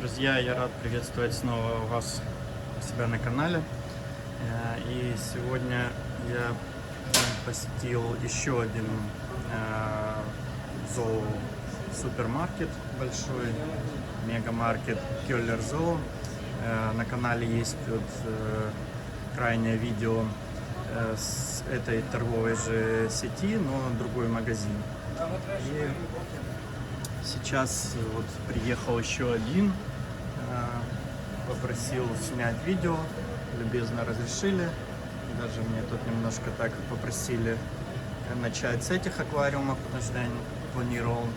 Друзья, я рад приветствовать снова вас у себя на канале. И сегодня я посетил еще один зоосупермаркет большой, мегамаркет Keller Zoo. На канале есть крайнее видео с этой торговой же сети, но другой магазин. И сейчас вот приехал еще один, попросил снять видео, любезно разрешили. Даже мне тут немножко так попросили начать с этих аквариумов, потому что я планировал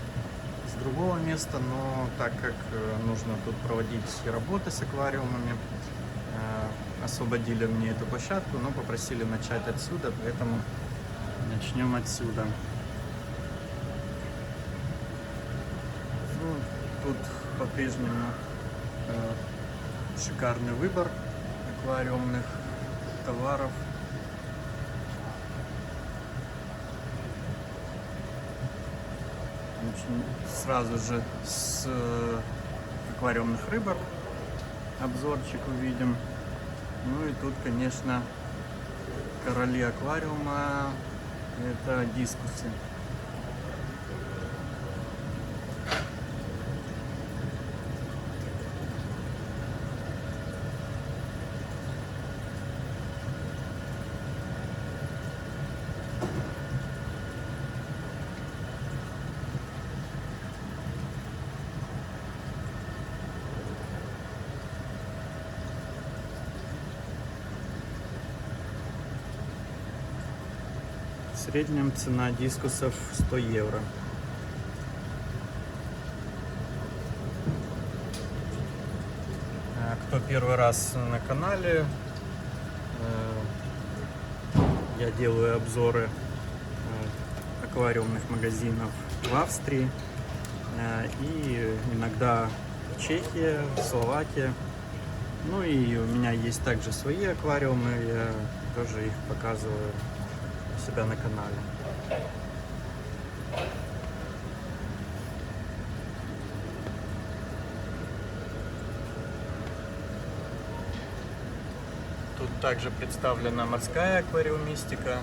с другого места, но так как нужно тут проводить работы с аквариумами, освободили мне эту площадку, но попросили начать отсюда, поэтому начнем отсюда. Тут по-прежнему шикарный выбор аквариумных товаров. Сразу же с аквариумных рыбок обзорчик увидим. Ну и тут, конечно, короли аквариума — это дискусы. В среднем цена дискусов 100 евро. Кто первый раз на канале, я делаю обзоры аквариумных магазинов в Австрии и иногда в Чехии, в Словакии. Ну и у меня есть также свои аквариумы, я тоже их показываю себя на канале. Тут также представлена морская аквариумистика.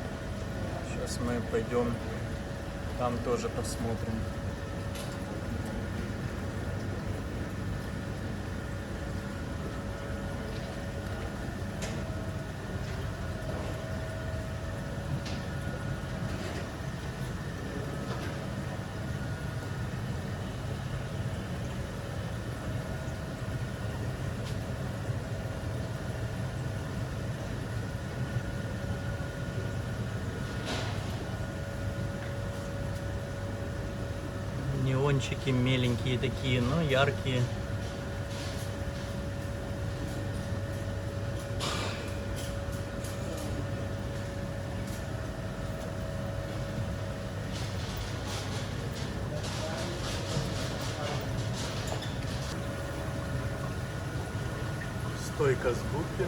Сейчас мы пойдем там тоже посмотрим. Неончики меленькие такие, но яркие. Стойка с гуппи.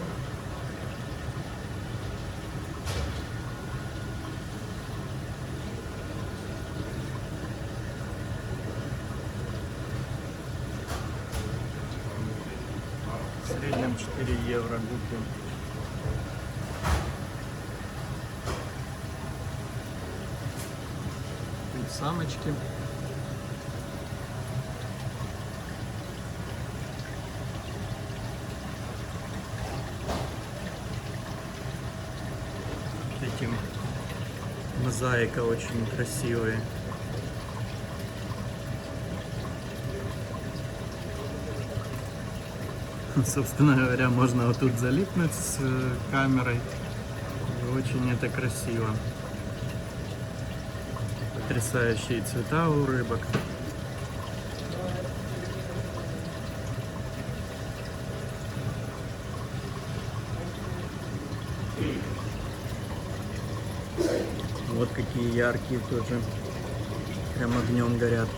В среднем 4 евро гуппи. Тут самочки. Этим мозаика очень красивые. Собственно говоря, можно вот тут залипнуть с камерой. И очень это красиво. Потрясающие цвета у рыбок. Вот какие яркие тоже. Прям огнем горят.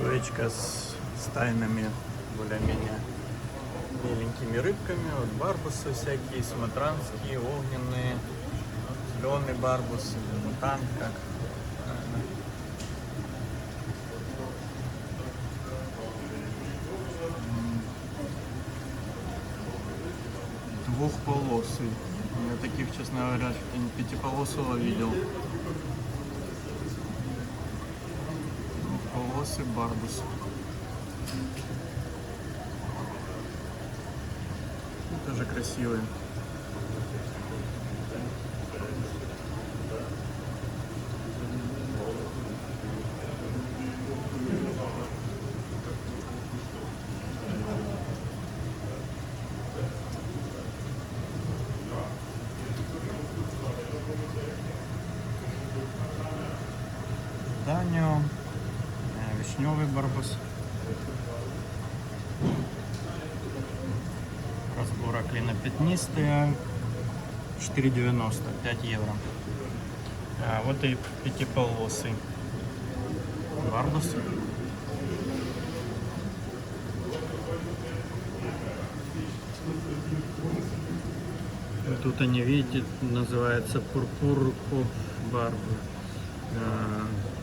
Стоечка с тайными, более-менее миленькими рыбками. Вот барбусы всякие, суматранские, огненные, зеленый барбус, мутант, как двухполосый. Я таких, честно говоря, пятиполосого видел. Двухполосый барбус. Тоже красивый. Данио, вишневый барбус. Разбора клина пятнистые, 4,90, 5 евро. А вот и пятиполосый барбус. Тут они, видите, называется пурпур барбус.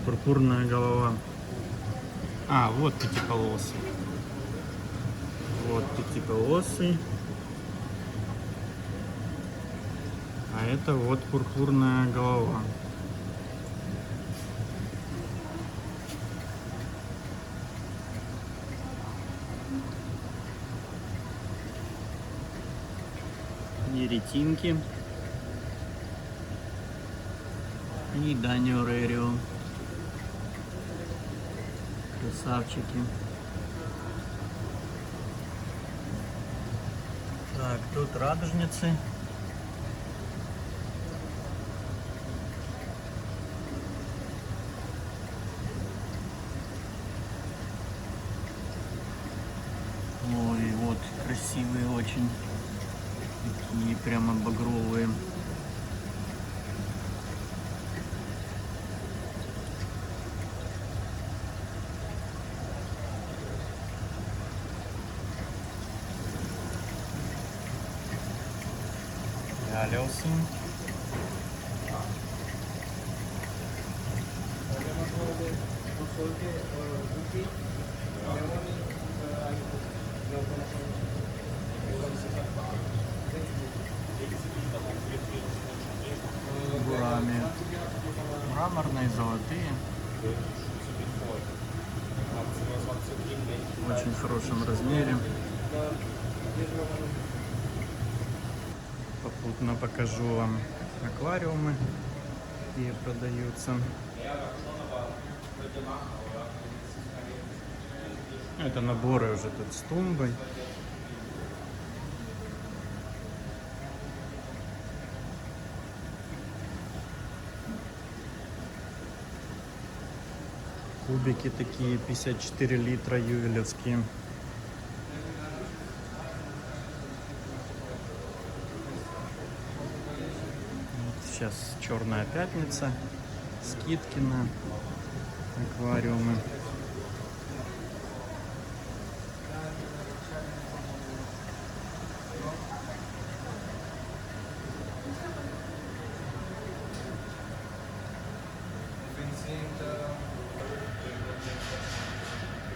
Пурпурная голова. А, вот пятиполосый. Вот пятиполосый. А это вот пурпурная голова. Неретинки. И Данио Рерио. Красавчики. Так, тут радужницы. Ой, вот красивые очень. Такие прямо багровые. Алёсы. Гурами. Мраморные, золотые. В очень хорошем размере. Попутно покажу вам аквариумы, какие продаются. Это наборы уже тут с тумбой. Кубики такие 54 литра ювелевские. Сейчас Черная пятница, скидки на аквариумы.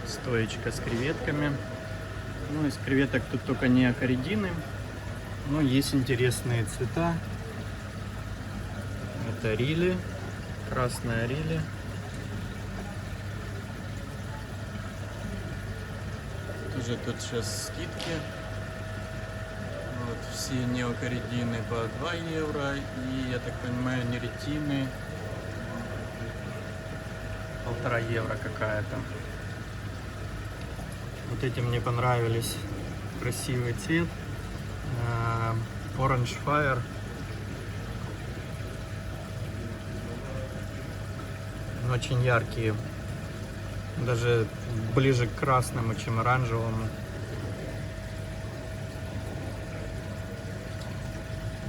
Стоечка с креветками. Ну, из креветок тут только не акаридины, но есть интересные цвета. Это рили, красная рили. Тоже тут сейчас скидки. Вот все неокоридины по 2 евро. И, я так понимаю, неретины 1,5 евро какая-то. Вот эти мне понравились. Красивый цвет. Orange Fire. Очень яркие. Даже ближе к красному, чем оранжевому.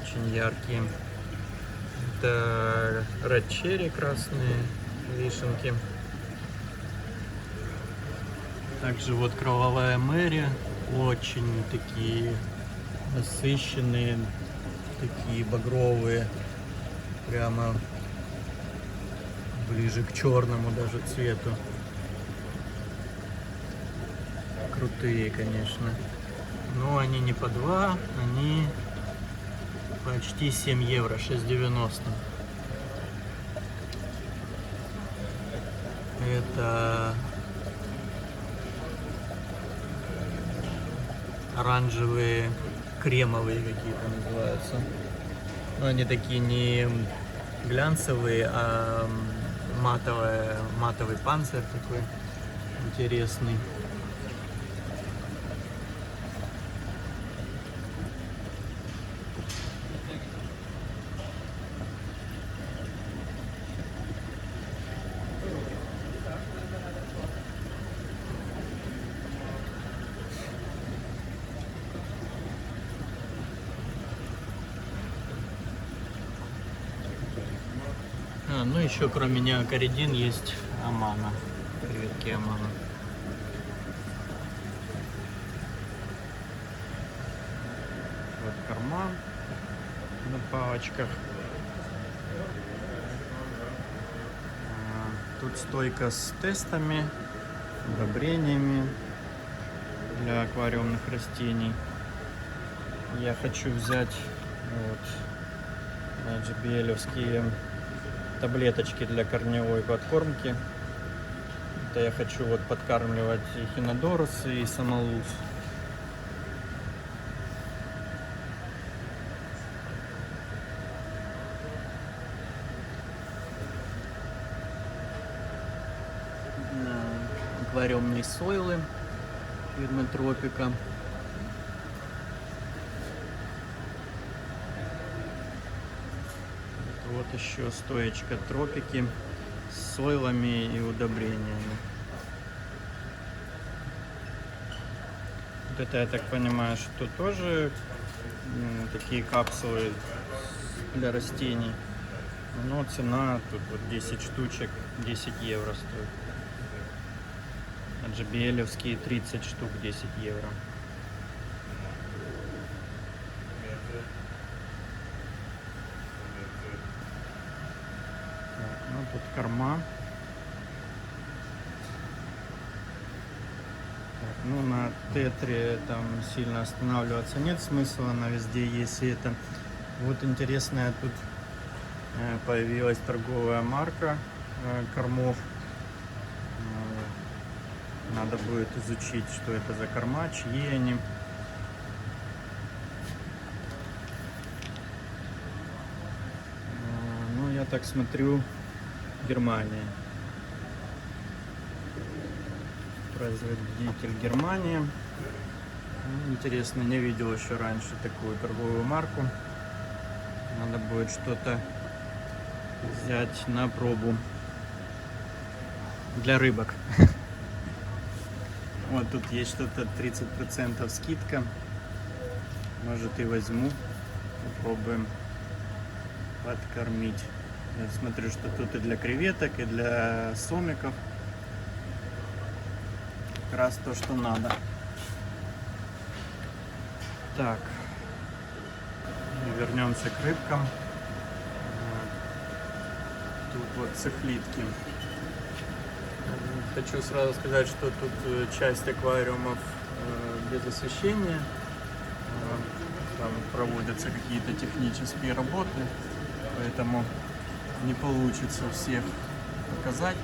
Очень яркие. Это Red Cherry, красные вишенки. Также вот Кровавая Мэри, очень такие насыщенные, такие багровые, прямо ближе к черному даже цвету. Крутые, конечно. Но они не по 2, они почти 7 евро, 6,90. Это оранжевые, кремовые какие-то называются. Но они такие не глянцевые, а матовый панцирь такой интересный. Ну еще кроме неокоридин есть амана, креветки амана. Вот корма на палочках. Тут стойка с тестами, удобрениями для аквариумных растений. Я хочу взять вот JBL-овские таблеточки для корневой подкормки. Это я хочу вот подкармливать и хинодорусы, и самолуз. Аквариумные сойлы фирмы Тропика. Вот еще стоечка Тропики с сойлами и удобрениями. Вот это, я так понимаю, что тоже такие капсулы для растений. Но цена тут вот 10 штучек, 10 евро стоит. А JBL-овские 30 штук, 10 евро. Ну, тут корма. Так, ну, на тетре там сильно останавливаться нет смысла, она везде есть. И это вот интересная тут появилась торговая марка кормов. Надо будет изучить, что это за корма, чьи они. Ну, я так смотрю, Германия. Производитель Германия. Интересно, не видел еще раньше такую торговую марку. Надо будет что-то взять на пробу для рыбок. Вот тут есть что-то 30% скидка. Может, и возьму. Попробуем подкормить. Я смотрю, что тут и для креветок, и для сомиков. Как раз то, что надо. Так. Вернемся к рыбкам. Тут вот цихлитки. Хочу сразу сказать, что тут часть аквариумов без освещения. Там проводятся какие-то технические работы, поэтому не получится всех показать.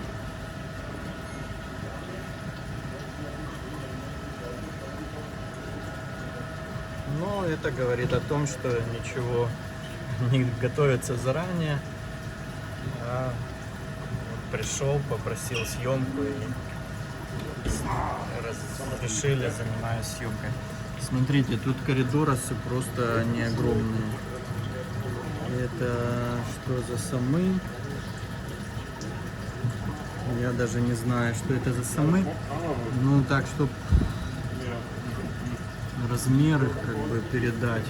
Но это говорит о том, что ничего не готовится заранее. А пришел, попросил съемку и разрешили, занимаюсь съемкой. Смотрите, тут коридорасы просто они огромные. Это что за самы? Я даже не знаю, что это за самы. Ну так, чтобы размеры как бы передать.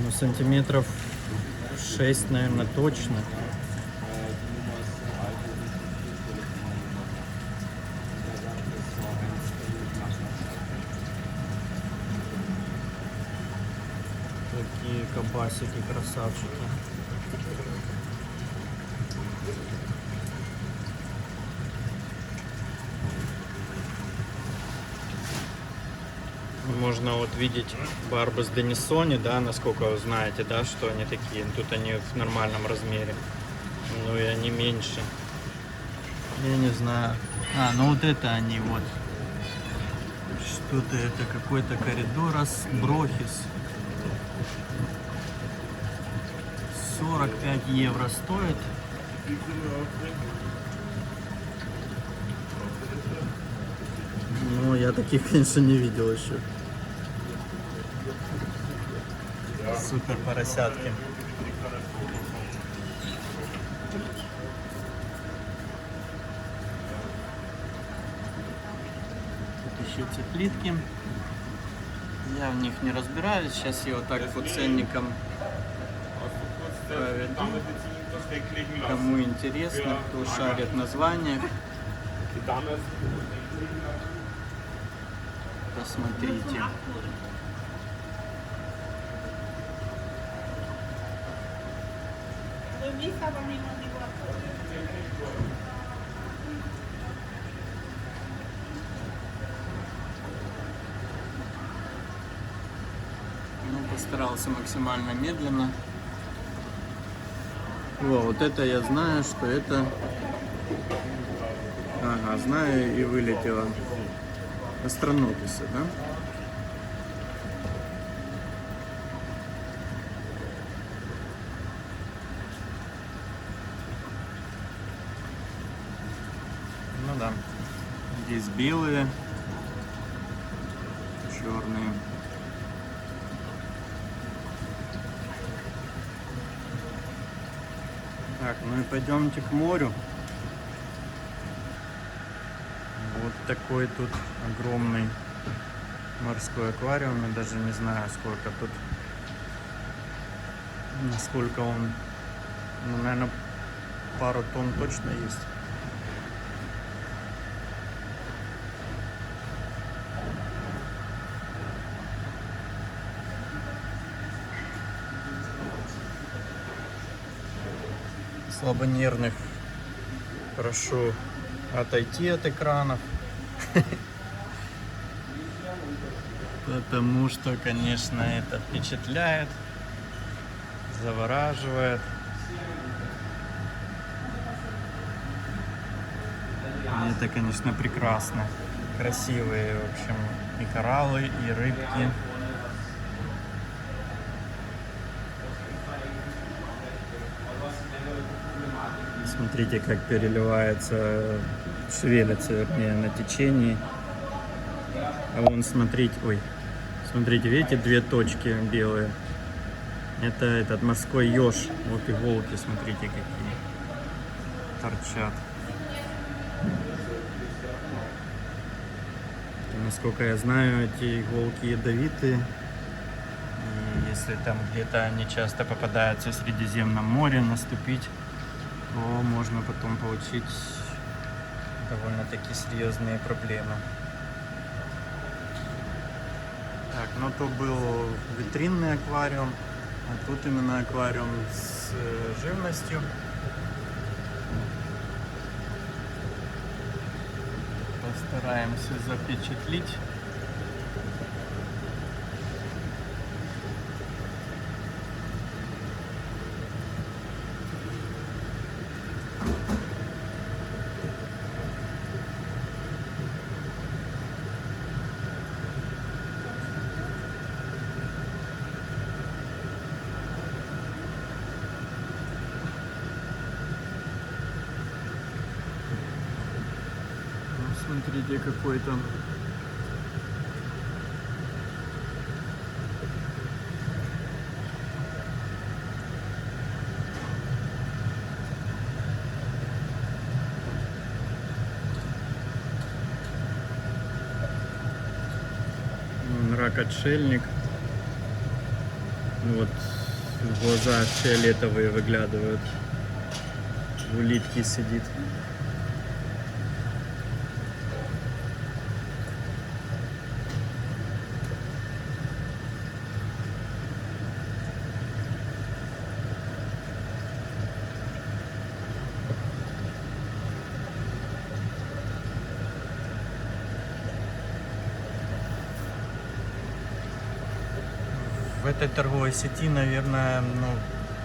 Ну, сантиметров 6, наверное, точно. Такие кабасики, красавчики. Можно вот видеть Барбос Денисони, да, насколько вы знаете, да, что они такие. Тут они в нормальном размере. Ну и они меньше. Я не знаю. А, ну вот это они вот. Что-то это какой-то коридорас Брохис. 45 евро стоит. Ну, я таких, конечно, не видел еще. Супер поросятки. Тут еще цыплитки. Я в них не разбираюсь. Сейчас я вот так по ценникам проведу. Кому интересно, кто шарит названия, посмотрите. Ну, постарался максимально медленно. О, вот это я знаю, что это... Ага, знаю и вылетело. Астронотусы, да? Ну да. Здесь белые, черные. Так, ну и пойдемте к морю. Вот такой тут огромный морской аквариум. Я даже не знаю, сколько тут, насколько он, ну, наверное, пару тонн точно есть. Слабонервных прошу отойти от экранов, потому что, конечно, это впечатляет, завораживает. И это, конечно, прекрасно. Красивые, в общем, и кораллы, и рыбки. Смотрите, как переливается, шевелится, вернее, на течении. А вон, смотрите, ой, смотрите, видите, две точки белые. Это этот морской еж. Вот иголки, смотрите, какие торчат. И, насколько я знаю, эти иголки ядовитые. И если там где-то они часто попадаются в Средиземном море, наступить, то можно потом получить довольно-таки серьезные проблемы. Так, ну то был витринный аквариум, а тут именно аквариум с живностью. Постараемся запечатлить. Смотрите, какой там. Рак-отшельник. Вот Глаза фиолетовые выглядывают. В улитке сидит. В этой торговой сети, наверное,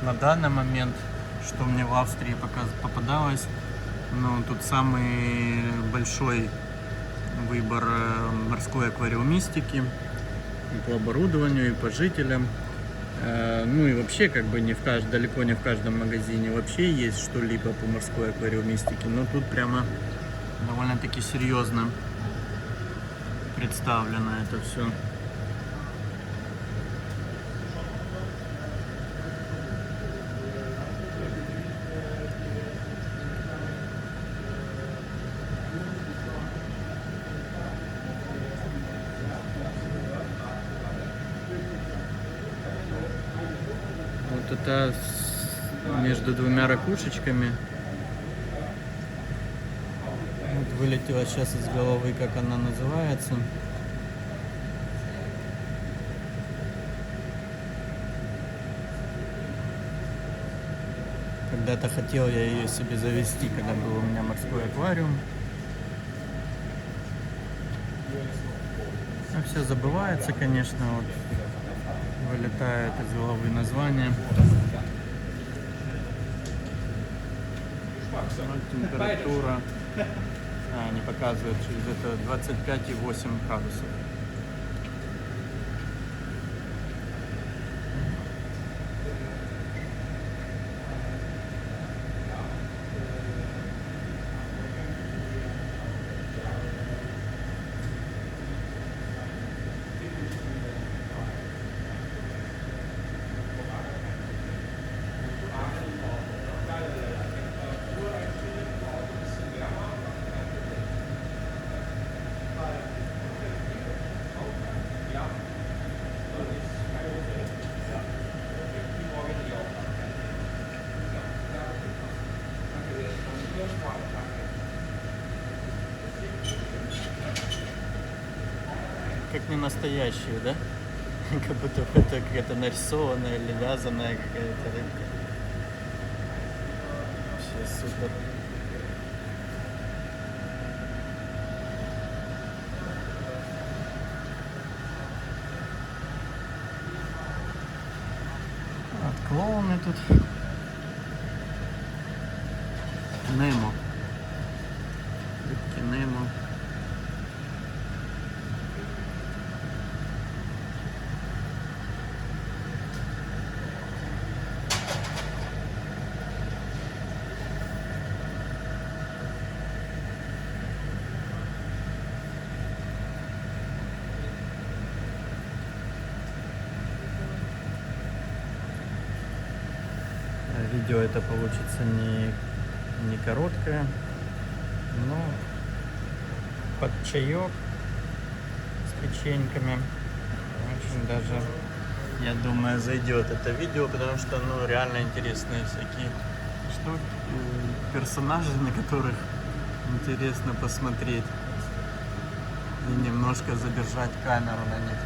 на данный момент, что мне в Австрии попадалось, тут самый большой выбор морской аквариумистики и по оборудованию, и по жителям. Ну и вообще, как бы далеко не в каждом магазине вообще есть что-либо по морской аквариумистике, но тут прямо довольно-таки серьезно представлено это все. Вот это между двумя ракушечками. Вот вылетела сейчас из головы, как она называется. Когда-то хотел я ее себе завести, когда был у меня морской аквариум. Но все забывается, конечно, вот вылетает из головы название. Вот температура, не показывает, через это 25,8 градусов. Как не настоящие, да? Как будто это какая-то нарисованная или вязаная какая-то рыбка. Вообще супер. Вот клоуны тут. Немо. Рыбки Немо. Видео это получится не короткое, но под чаек с печеньками очень даже, я думаю, зайдет это видео, потому что реально интересные всякие штуки, персонажи, на которых интересно посмотреть и немножко задержать камеру на них.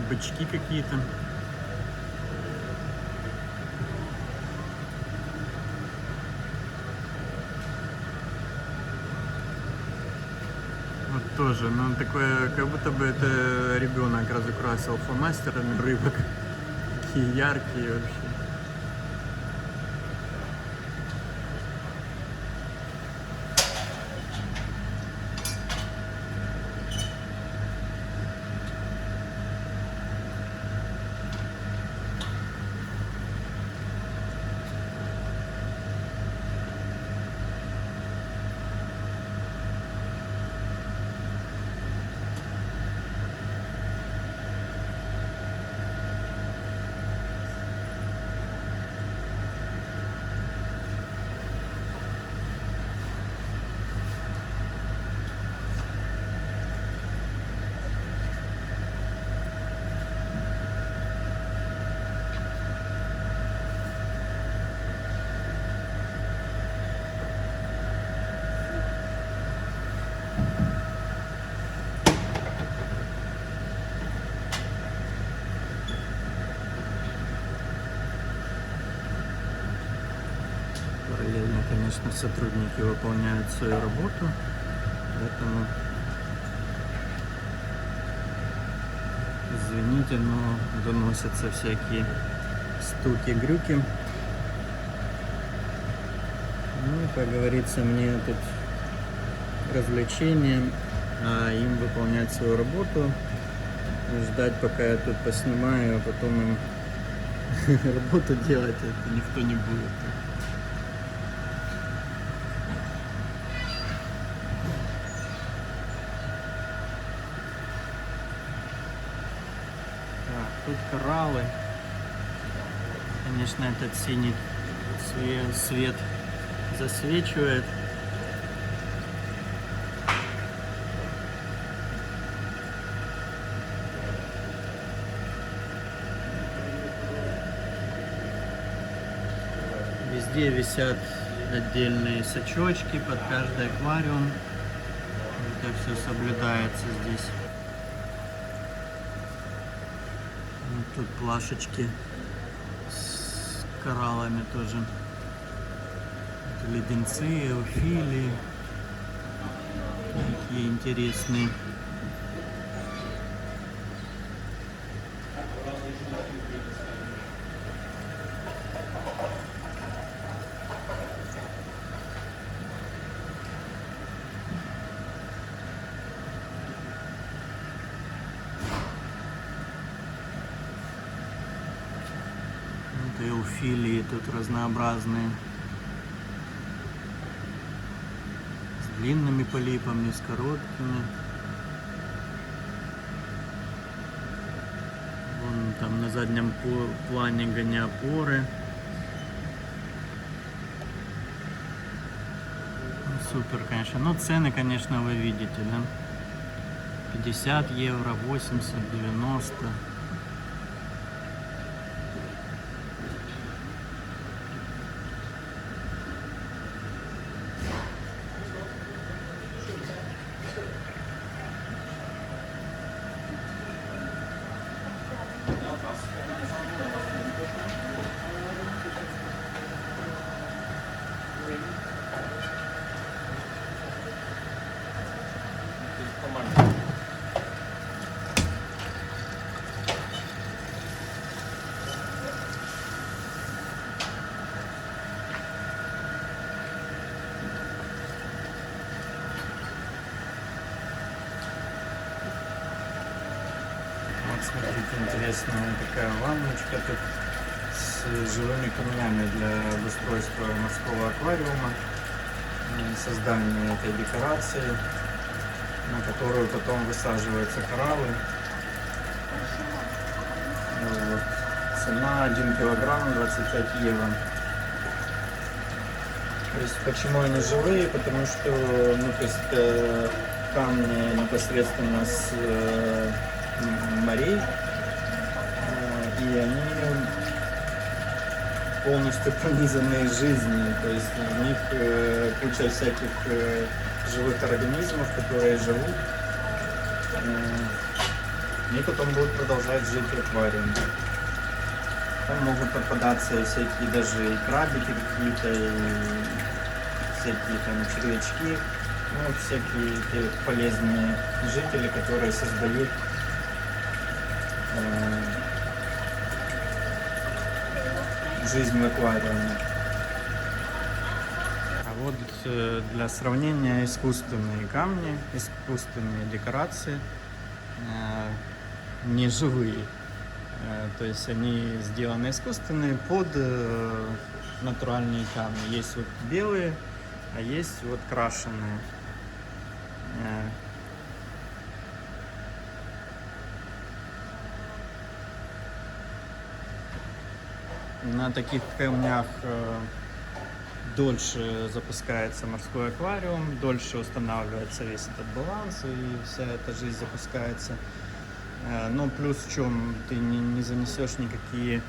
Бычки какие-то. Вот тоже, такое, как будто бы это ребенок разукрасил фломастерами рыбок. Такие яркие вообще. Параллельно, конечно, сотрудники выполняют свою работу, поэтому извините, но доносятся всякие стуки-грюки. Ну, как говорится, мне тут развлечение, а им выполнять свою работу, ждать, пока я тут поснимаю, а потом им работу делать, это никто не будет. Так, тут кораллы. Конечно, этот синий свет засвечивает. Везде висят отдельные сачочки под каждый аквариум. Это все соблюдается здесь. Вот тут плашечки с кораллами тоже. Это леденцы, эофилии. Такие интересные. Эофилии тут разнообразные, с длинными полипами, с короткими. Вон там на заднем плане гoniопоры. Супер, конечно. Но цены, конечно, вы видите, да? 50 евро, 80, 90. Вот смотрите, интересная такая ванночка тут с живыми камнями для обустройства морского аквариума, создания этой декорации, на которую потом высаживаются кораллы. Вот. Цена 1 килограмм 25 евро. То есть почему они живые? Потому что, ну, то есть камни непосредственно с морей, и они полностью пронизаны жизнью, то есть в них куча всяких живых организмов, которые живут, и потом будут продолжать жить в аквариуме. Там могут попадаться и всякие даже и крабики какие-то, и всякие там червячки, ну, всякие полезные жители, которые создают жизнь в аквариуме. А вот для сравнения искусственные камни, искусственные декорации, не живые. То есть они сделаны искусственные под натуральные камни. Есть вот белые, а есть вот крашеные. На таких камнях дольше запускается морской аквариум, дольше устанавливается весь этот баланс, и вся эта жизнь запускается. Но плюс в чем? Ты не занесешь никакие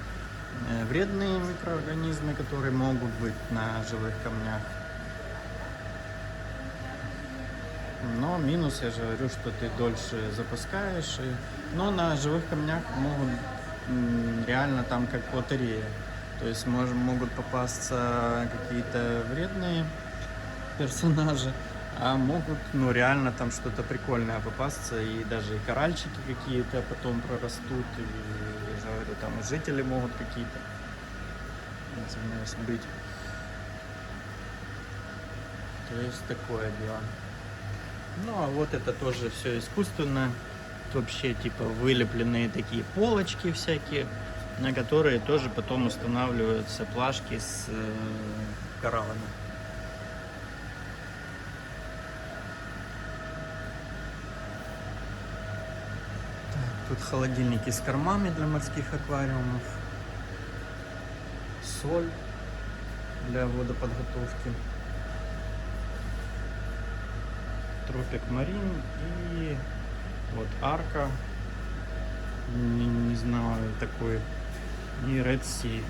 вредные микроорганизмы, которые могут быть на живых камнях. Но минус, я же говорю, что ты дольше запускаешь. Но на живых камнях могут реально там как лотерея. То есть могут попасться какие-то вредные персонажи, а могут, ну, реально там что-то прикольное попасться, и даже и коральчики какие-то потом прорастут, и, я же говорю, там и жители могут какие-то, извиняюсь, быть. То есть такое дело. Ну, а вот это тоже все искусственно. Вообще, типа, вылепленные такие полочки всякие, на которые тоже потом устанавливаются плашки с кораллами. Так, тут холодильники с кормами для морских аквариумов. Соль для водоподготовки. Тропик Марин и вот арка, не знаю, такой, и Red Sea.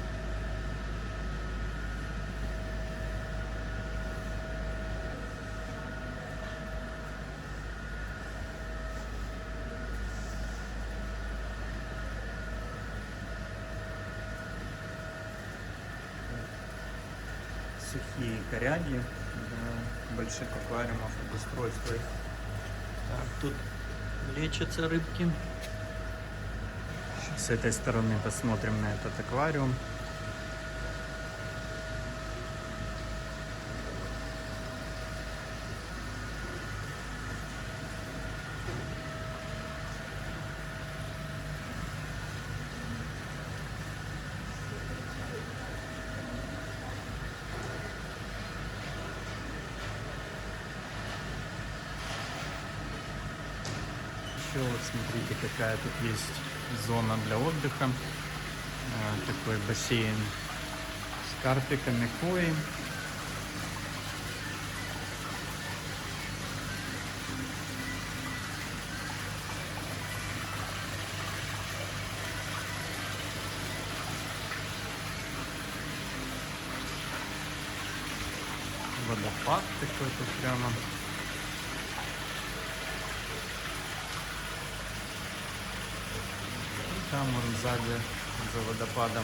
Сухие коряги для больших аквариумов, обустройства их. Так, тут лечатся рыбки. С этой стороны посмотрим на этот аквариум. Еще вот смотрите, какая тут есть зона для отдыха. Такой бассейн с карпиками, кои. Водопад такой тут прямо. Там вон сзади, за водопадом,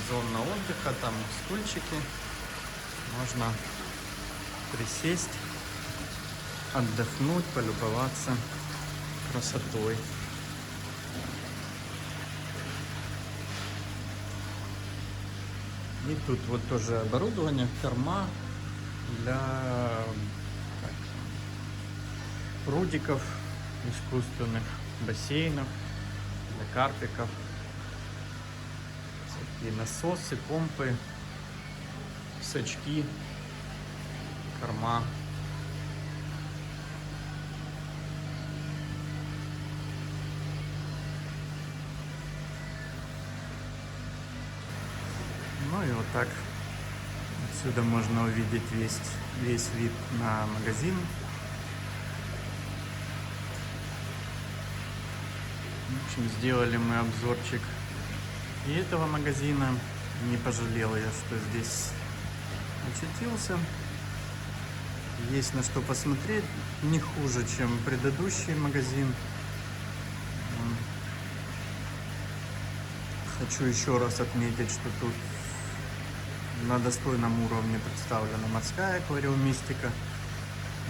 зона отдыха, там стульчики. Можно присесть, отдохнуть, полюбоваться красотой. И тут вот тоже оборудование, корма для прудиков искусственных, бассейнов, для карпиков, всякие насосы, помпы, сачки, корма. Ну и вот так отсюда можно увидеть весь вид на магазин. В общем, сделали мы обзорчик и этого магазина. Не пожалел я, что здесь очутился. Есть на что посмотреть. Не хуже, чем предыдущий магазин. Хочу еще раз отметить, что тут на достойном уровне представлена морская аквариумистика.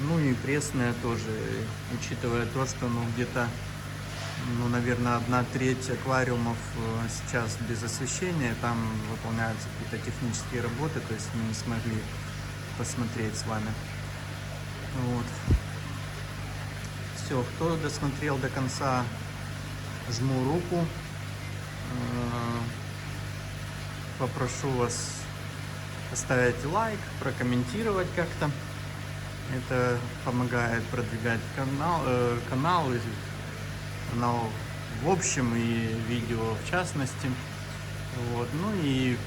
Ну и пресная тоже, учитывая то, что где-то, наверное, 1/3 аквариумов сейчас без освещения, там выполняются какие-то технические работы, то есть мы не смогли посмотреть с вами. Вот. Все, кто досмотрел до конца, жму руку. Попрошу вас поставить лайк, прокомментировать как-то. Это помогает продвигать канал в общем и видео в частности. Вот. Ну и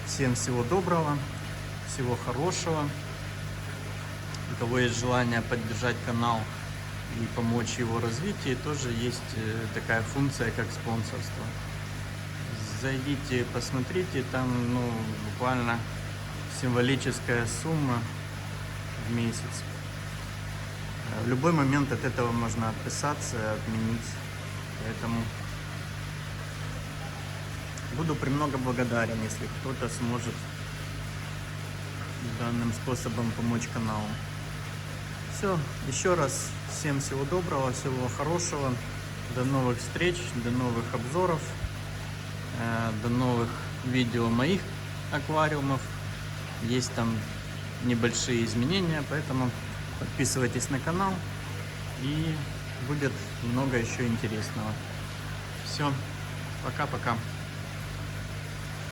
всем всего доброго, всего хорошего. У кого есть желание поддержать канал и помочь его развитию, тоже есть такая функция, как спонсорство. Зайдите, посмотрите, там буквально символическая сумма в месяц. В любой момент от этого можно отписаться, отменить. Поэтому Буду премного благодарен, если кто-то сможет данным способом помочь каналу. Все, еще раз всем всего доброго, всего хорошего. До новых встреч, до новых обзоров, до новых видео моих аквариумов. Есть там небольшие изменения, поэтому подписывайтесь на канал, и будет много еще интересного. Все, пока-пока.